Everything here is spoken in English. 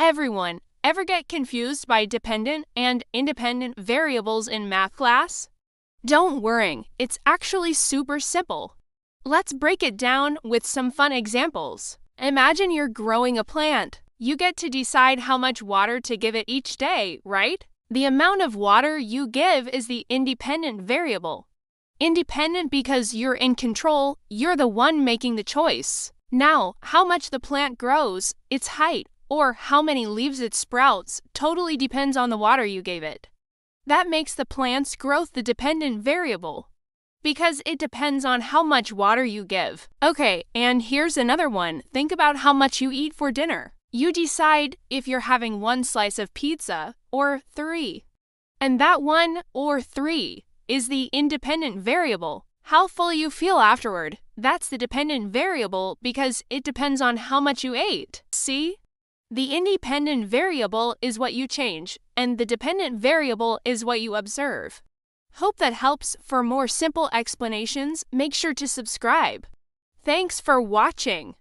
Everyone ever get confused by dependent and independent variables in math class? Don't worry, it's actually super simple. Let's break it down with some fun examples. Imagine you're growing a plant. You get to decide how much water to give it each day, right? The amount of water you give is the independent variable. Independent because you're in control, you're the one making the choice. Now, how much the plant grows, its height, or how many leaves it sprouts totally depends on the water you gave it. That makes the plant's growth the dependent variable, because it depends on how much water you give. Okay, and here's another one. Think about how much you eat for dinner. You decide if you're having 1 slice of pizza or 3. And that 1 or 3 is the independent variable. How full you feel afterward, that's the dependent variable because it depends on how much you ate. See? The independent variable is what you change, and the dependent variable is what you observe. Hope that helps. For more simple explanations, make sure to subscribe. Thanks for watching.